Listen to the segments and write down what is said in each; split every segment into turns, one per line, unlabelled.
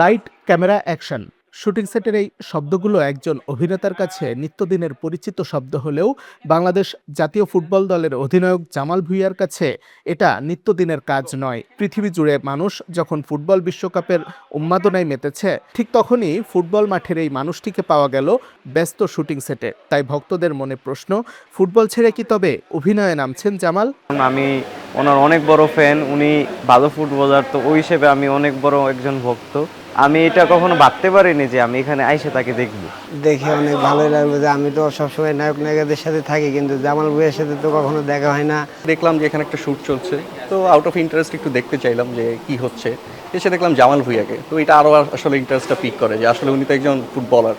Light, camera, action. Shooting সেটের এই শব্দগুলো একজন অভিনেতার কাছে নিত্যদিনের পরিচিত শব্দ হলেও বাংলাদেশ জাতীয় ফুটবল দলের অধিনায়ক জামাল ভুঁইয়ার কাছে এটা নিত্যদিনের কাজ নয়। পৃথিবী জুড়ে মানুষ যখন ফুটবল বিশ্বকাপের উন্মাদনায় মেতেছে, ঠিক তখনই ফুটবল মাঠের এই মানুষটিকে পাওয়া গেল ব্যস্ত শুটিং সেটে। তাই ভক্তদের মনে প্রশ্ন, ফুটবল ছেড়ে কি তবে অভিনয়ে নামছেন জামাল?
আমি ওনার অনেক বড় ফ্যান, উনি ভালো ফুটবলার, তো ওই হিসেবে আমি অনেক বড় একজন ভক্ত। আমি এটা কখনো ভাবতে পারিনি যে আমি এখানে আইসে তাকে দেখবো।
দেখে অনেক ভালোই লাগলো যে আমি তো সবসময় নায়ক নায়িকাদের সাথে থাকি, কিন্তু জামাল ভুঁইয়ার সাথে তো কখনো দেখা হয় না।
দেখলাম যে এখানে একটা শ্যুট চলছে, তো আউট অফ ইন্টারেস্ট একটু দেখতে চাইলাম যে কি হচ্ছে। এসে দেখলাম জামাল ভুঁইয়াকে, তো এটা আরও আসলে ইন্টারেস্টটা পিক করে যে আসলে উনি তো একজন ফুটবলার,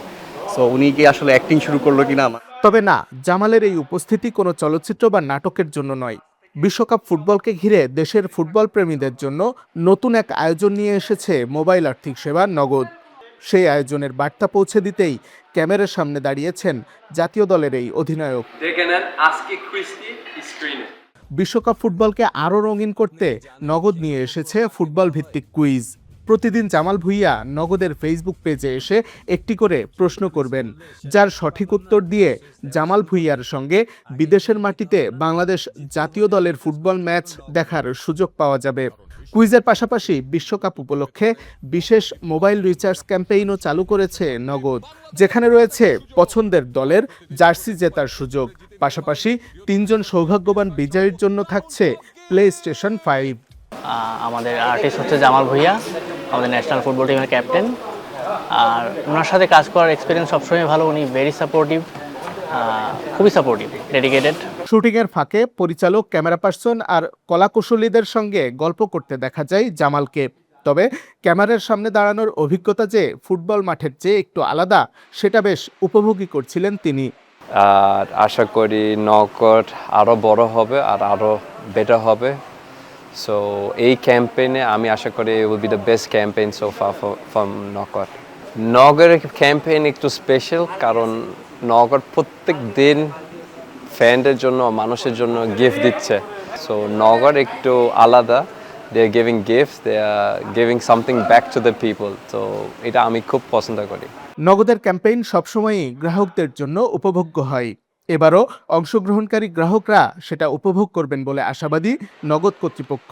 সো উনি কি আসলে অ্যাক্টিং শুরু করলো কিনা।
তবে না, জামালের এই উপস্থিতি কোনো চলচ্চিত্র বা নাটকের জন্য নয়। বিশ্বকাপ ফুটবলকে ঘিরে দেশের ফুটবল প্রেমীদের জন্য নতুন এক আয়োজন নিয়ে এসেছে মোবাইল আর্থিক সেবা নগদ। সেই আয়োজনের বার্তা পৌঁছে দিতেই ক্যামেরার সামনে দাঁড়িয়েছেন জাতীয় দলের এই অধিনায়ক। বিশ্বকাপ ফুটবলকে আরও রঙিন করতে নগদ নিয়ে এসেছে ফুটবল ভিত্তিক কুইজ। প্রতিদিন জামাল ভুঁইয়া নগদের ফেসবুক পেজে এসে একটি করে প্রশ্ন করবেন, যার সঠিক উত্তর দিয়ে জামাল ভুঁইয়ার সঙ্গে বিদেশের মাটিতে বাংলাদেশ জাতীয় দলের ফুটবল ম্যাচ দেখার সুযোগ পাওয়া যাবে। কুইজের পাশাপাশি বিশ্বকাপ উপলক্ষে বিশেষ মোবাইল রিচার্জ ক্যাম্পেইনও চালু করেছে নগদ, যেখানে রয়েছে পছন্দের দলের জার্সি জেতার সুযোগ। পাশাপাশি 3 জন সৌভাগ্যবান বিজয়ীর জন্য থাকছে প্লেস্টেশন 5।
আমাদের আর্টিস্ট হচ্ছে জামাল ভুঁইয়া, আমাদের ন্যাশনাল ফুটবল টিমের ক্যাপ্টেন। আর ওনার সাথে কাজ করার এক্সপিরিয়েন্স সবসময় ভালো। উনি ভেরি সাপোর্টিভ, খুবই সাপোর্টিভ, ডেডিকেটেড।
শুটিংয়ের ফাঁকে পরিচালক, ক্যামেরা পার্সন আর কলাকুশলীদের সঙ্গে গল্প করতে দেখা যায় জামালকে। তবে ক্যামেরার সামনে দাঁড়ানোর অভিজ্ঞতা যে ফুটবল মাঠের চেয়ে একটু আলাদা, সেটা বেশ উপভোগী করছিলেন তিনি।
আর আশা করি নকআউট আরও বড় হবে আর আরও বেটার হবে। সো এই ক্যাম্পেইনে আমি আশা করি will be the best campaign so far from knockout. নগরের ক্যাম্পেইন একটু স্পেশাল, কারণ নগর প্রত্যেক দিন ফ্যানদের জন্য, মানুষের জন্য গিফট দিচ্ছে। সো নগর একটু আলাদা, they are giving gifts, they are giving something back to the people. তো এটা আমি খুব পছন্দ করি।
নগদের ক্যাম্পেইন সবসময়ই গ্রাহকদের জন্য উপভোগ্য হয়। এবারও অংশগ্রহণকারী গ্রাহকরা সেটা উপভোগ করবেন বলে আশাবাদী নগদ কর্তৃপক্ষ।